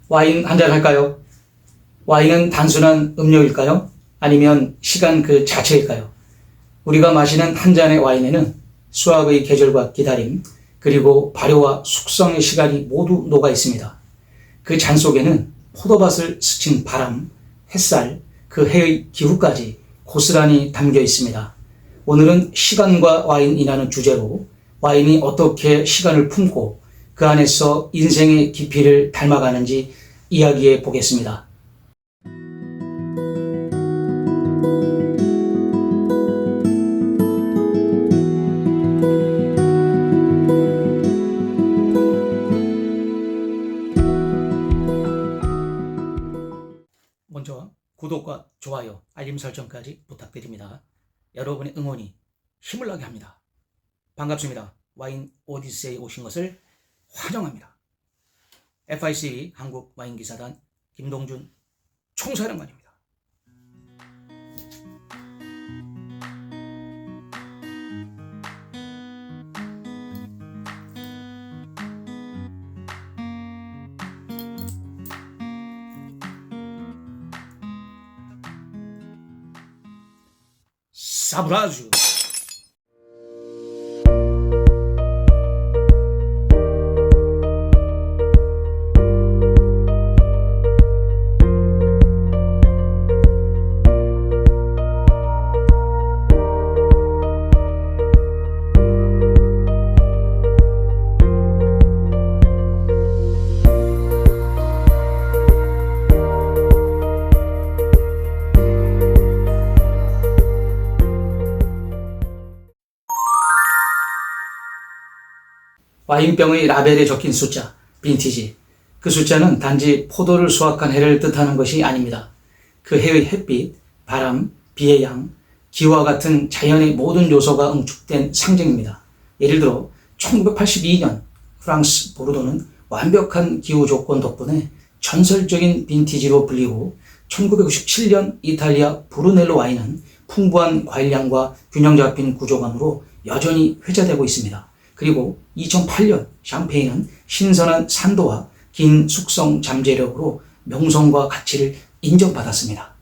와인 한잔 할까요? 와인은 단순한 음료일까요? 아니면 시간 그 자체일까요? 우리가 마시는 한 잔의 와인에는 수확의 계절과 기다림, 그리고 발효와 숙성의 시간이 모두 녹아 있습니다. 그 잔 속에는 포도밭을 스친 바람, 햇살, 그 해의 기후까지 고스란히 담겨 있습니다. 오늘은 시간과 와인이라는 주제로 와인이 어떻게 시간을 품고 그 안에서 인생의 깊이를 닮아가는지 이야기해 보겠습니다. 먼저 구독과 좋아요, 알림 설정까지 부탁드립니다. 여러분의 응원이 힘을 나게 합니다. 반갑습니다. 와인 오디세이에 오신 것을 환영합니다. FIC 한국와인기사단 김동준 총사령관입니다. 사브라주. 와인병의 라벨에 적힌 숫자, 빈티지. 그 숫자는 단지 포도를 수확한 해를 뜻하는 것이 아닙니다. 그 해의 햇빛, 바람, 비의 양, 기후와 같은 자연의 모든 요소가 응축된 상징입니다. 예를 들어 1982년 프랑스 보르도는 완벽한 기후 조건 덕분에 전설적인 빈티지로 불리고 1997년 이탈리아 브루넬로 와인은 풍부한 과일량과 균형 잡힌 구조감으로 여전히 회자되고 있습니다. 그리고 2008년 샴페인은 신선한 산도와 긴 숙성 잠재력으로 명성과 가치를 인정받았습니다.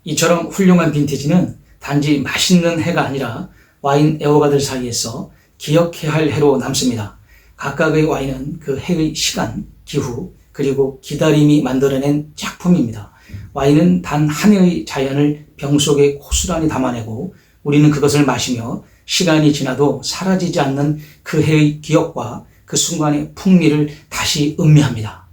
이처럼 훌륭한 빈티지는 단지 맛있는 해가 아니라 와인 애호가들 사이에서 기억해야 할 해로 남습니다. 각각의 와인은 그 해의 시간, 기후, 그리고 기다림이 만들어낸 작품입니다. 와인은 단 한 해의 자연을 병 속에 고스란히 담아내고 우리는 그것을 마시며 시간이 지나도 사라지지 않는 그 해의 기억과 그 순간의 풍미를 다시 음미합니다.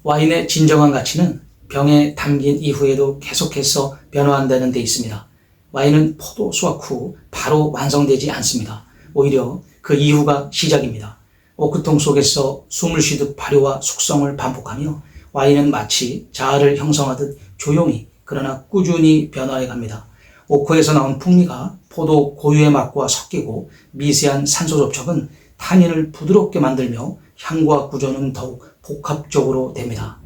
와인의 진정한 가치는 병에 담긴 이후에도 계속해서 변화한다는 데 있습니다. 와인은 포도 수확 후 바로 완성되지 않습니다. 오히려 그 이후가 시작입니다. 오크통 속에서 숨을 쉬듯 발효와 숙성을 반복하며 와인은 마치 자아를 형성하듯 조용히 그러나 꾸준히 변화해 갑니다. 오크에서 나온 풍미가 포도 고유의 맛과 섞이고 미세한 산소 접촉은 탄닌을 부드럽게 만들며 향과 구조는 더욱 복합적으로 됩니다.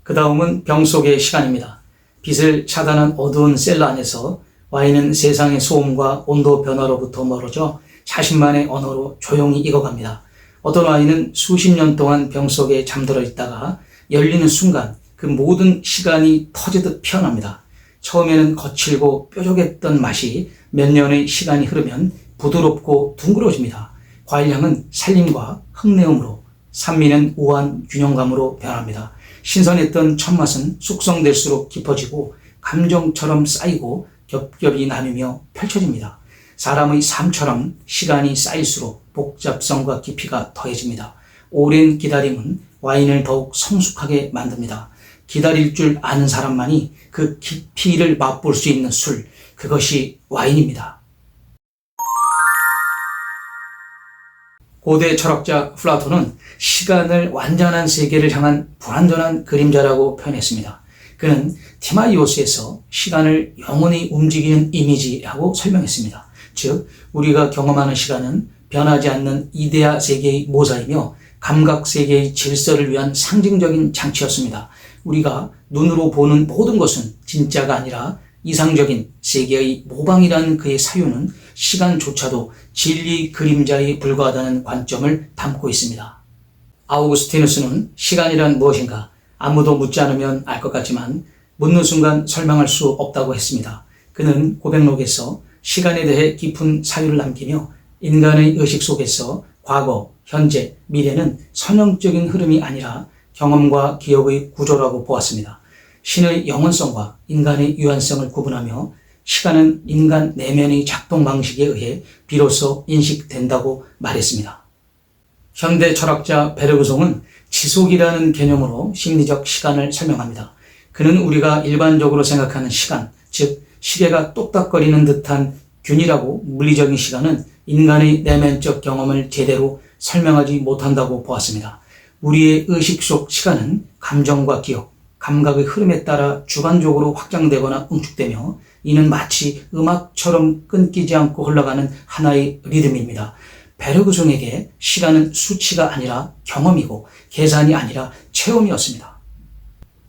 그 다음은 병 속의 시간입니다. 빛을 차단한 어두운 셀러 안에서 와인은 세상의 소음과 온도 변화로부터 멀어져 자신만의 언어로 조용히 익어갑니다. 어떤 와인은 수십 년 동안 병 속에 잠들어 있다가 열리는 순간 그 모든 시간이 터지듯 피어납니다. 처음에는 거칠고 뾰족했던 맛이 몇 년의 시간이 흐르면 부드럽고 둥그러집니다. 과일향은 살림과 흙내음으로, 산미는 우아한 균형감으로 변합니다. 신선했던 첫맛은 숙성될수록 깊어지고 감정처럼 쌓이고 겹겹이 나뉘며 펼쳐집니다. 사람의 삶처럼 시간이 쌓일수록 복잡성과 깊이가 더해집니다. 오랜 기다림은 와인을 더욱 성숙하게 만듭니다. 기다릴 줄 아는 사람만이 그 깊이를 맛볼 수 있는 술, 그것이 와인입니다. 고대 철학자 플라톤은 시간을 완전한 세계를 향한 불완전한 그림자라고 표현했습니다. 그는 티마이오스에서 시간을 영원히 움직이는 이미지라고 설명했습니다. 즉, 우리가 경험하는 시간은 변하지 않는 이데아 세계의 모사이며 감각 세계의 질서를 위한 상징적인 장치였습니다. 우리가 눈으로 보는 모든 것은 진짜가 아니라 이상적인 세계의 모방이라는 그의 사유는 시간조차도 진리 그림자에 불과하다는 관점을 담고 있습니다. 아우구스티누스는 시간이란 무엇인가 아무도 묻지 않으면 알 것 같지만 묻는 순간 설명할 수 없다고 했습니다. 그는 고백록에서 시간에 대해 깊은 사유를 남기며 인간의 의식 속에서 과거, 현재, 미래는 선형적인 흐름이 아니라 경험과 기억의 구조라고 보았습니다. 신의 영원성과 인간의 유한성을 구분하며 시간은 인간 내면의 작동 방식에 의해 비로소 인식된다고 말했습니다. 현대 철학자 베르그송은 지속이라는 개념으로 심리적 시간을 설명합니다. 그는 우리가 일반적으로 생각하는 시간, 즉 시계가 똑딱거리는 듯한 균일하고 물리적인 시간은 인간의 내면적 경험을 제대로 설명하지 못한다고 보았습니다. 우리의 의식 속 시간은 감정과 기억, 감각의 흐름에 따라 주관적으로 확장되거나 응축되며 이는 마치 음악처럼 끊기지 않고 흘러가는 하나의 리듬입니다. 베르그송에게 시간은 수치가 아니라 경험이고 계산이 아니라 체험이었습니다.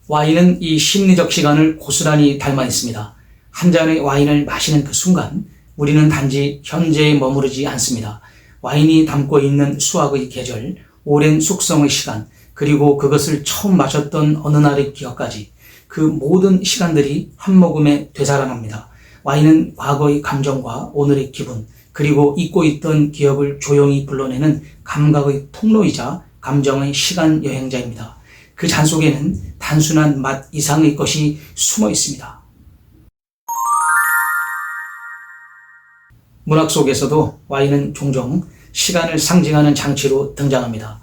와인은 이 심리적 시간을 고스란히 닮아 있습니다. 한 잔의 와인을 마시는 그 순간 우리는 단지 현재에 머무르지 않습니다. 와인이 담고 있는 수확의 계절, 오랜 숙성의 시간, 그리고 그것을 처음 마셨던 어느 날의 기억까지 그 모든 시간들이 한 모금에 되살아납니다. 와인은 과거의 감정과 오늘의 기분, 그리고 잊고 있던 기억을 조용히 불러내는 감각의 통로이자 감정의 시간 여행자입니다. 그 잔 속에는 단순한 맛 이상의 것이 숨어 있습니다. 문학 속에서도 와인은 종종 시간을 상징하는 장치로 등장합니다.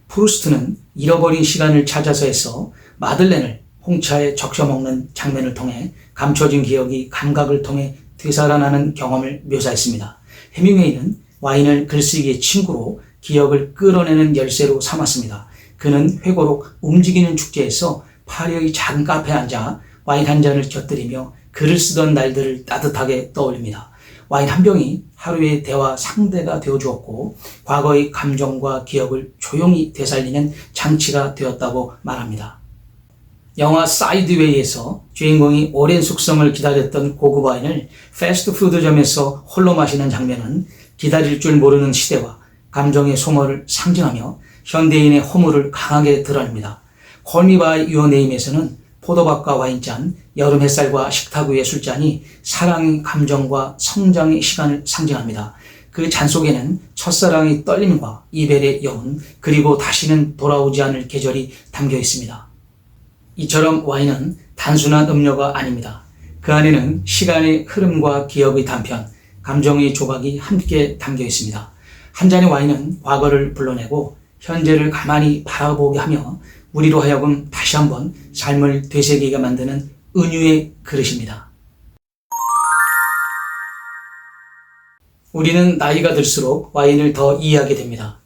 프루스트는 잃어버린 시간을 찾아서 해서 마들렌을 홍차에 적셔 먹는 장면을 통해 감춰진 기억이 감각을 통해 되살아나는 경험을 묘사했습니다. 해밍웨이는 와인을 글쓰기의 친구로 기억을 끌어내는 열쇠로 삼았습니다. 그는 회고록 움직이는 축제에서 파리의 작은 카페에 앉아 와인 한 잔을 곁들이며 글을 쓰던 날들을 따뜻하게 떠올립니다. 와인 한 병이 하루의 대화 상대가 되어주었고 과거의 감정과 기억을 조용히 되살리는 장치가 되었다고 말합니다. 영화 사이드웨이에서 주인공이 오랜 숙성을 기다렸던 고급 와인을 패스트푸드점에서 홀로 마시는 장면은 기다릴 줄 모르는 시대와 감정의 소모를 상징하며 현대인의 허물을 강하게 드러냅니다. Call Me By Your Name에서는 포도밭과 와인잔, 여름 햇살과 식탁 위의 술잔이 사랑의 감정과 성장의 시간을 상징합니다. 그 잔 속에는 첫사랑의 떨림과 이별의 여운, 그리고 다시는 돌아오지 않을 계절이 담겨 있습니다. 이처럼 와인은 단순한 음료가 아닙니다. 그 안에는 시간의 흐름과 기억의 단편, 감정의 조각이 함께 담겨 있습니다. 한 잔의 와인은 과거를 불러내고 현재를 가만히 바라보게 하며 우리로 하여금 다시 한번 삶을 되새기게 만드는 은유의 그릇입니다. 우리는 나이가 들수록 와인을 더 이해하게 됩니다.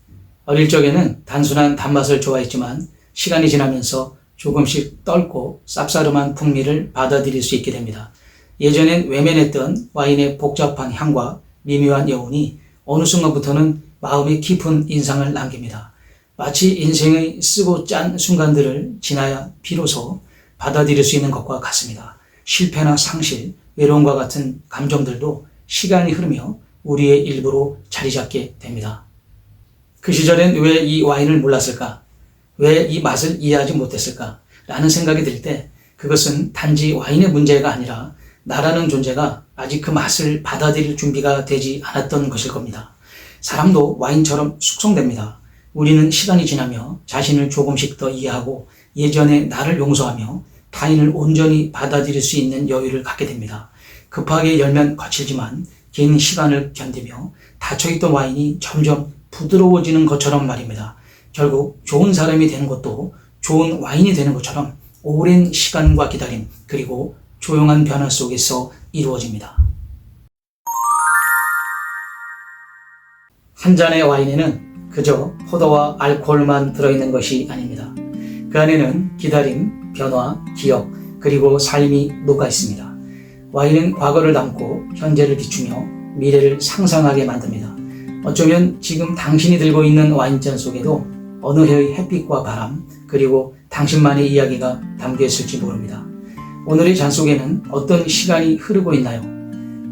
어릴 적에는 단순한 단맛을 좋아했지만 시간이 지나면서 조금씩 떫고 쌉싸름한 풍미를 받아들일 수 있게 됩니다. 예전엔 외면했던 와인의 복잡한 향과 미묘한 여운이 어느 순간부터는 마음에 깊은 인상을 남깁니다. 마치 인생의 쓰고 짠 순간들을 지나야 비로소 받아들일 수 있는 것과 같습니다. 실패나 상실, 외로움과 같은 감정들도 시간이 흐르며 우리의 일부로 자리 잡게 됩니다. 그 시절엔 왜 이 와인을 몰랐을까? 왜 이 맛을 이해하지 못했을까? 라는 생각이 들 때 그것은 단지 와인의 문제가 아니라 나라는 존재가 아직 그 맛을 받아들일 준비가 되지 않았던 것일 겁니다. 사람도 와인처럼 숙성됩니다. 우리는 시간이 지나며 자신을 조금씩 더 이해하고 예전의 나를 용서하며 타인을 온전히 받아들일 수 있는 여유를 갖게 됩니다. 급하게 열면 거칠지만 긴 시간을 견디며 닫혀있던 와인이 점점 부드러워지는 것처럼 말입니다. 결국 좋은 사람이 되는 것도 좋은 와인이 되는 것처럼 오랜 시간과 기다림 그리고 조용한 변화 속에서 이루어집니다. 한 잔의 와인에는 그저 포도와 알코올만 들어있는 것이 아닙니다. 그 안에는 기다림, 변화, 기억, 그리고 삶이 녹아 있습니다. 와인은 과거를 담고 현재를 비추며 미래를 상상하게 만듭니다. 어쩌면 지금 당신이 들고 있는 와인잔 속에도 어느 해의 햇빛과 바람, 그리고 당신만의 이야기가 담겨 있을지 모릅니다. 오늘의 잔 속에는 어떤 시간이 흐르고 있나요?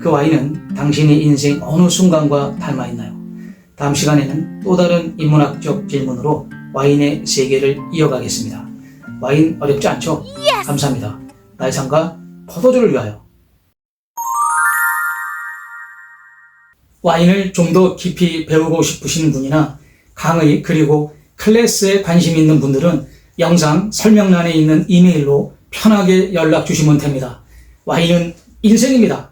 그 와인은 당신의 인생 어느 순간과 닮아 있나요? 다음 시간에는 또 다른 인문학적 질문으로 와인의 세계를 이어가겠습니다. 와인 어렵지 않죠? 감사합니다. 나의 삶과 포도주를 위하여. 와인을 좀 더 깊이 배우고 싶으신 분이나 강의 그리고 클래스에 관심 있는 분들은 영상 설명란에 있는 이메일로 편하게 연락 주시면 됩니다. 와인은 인생입니다.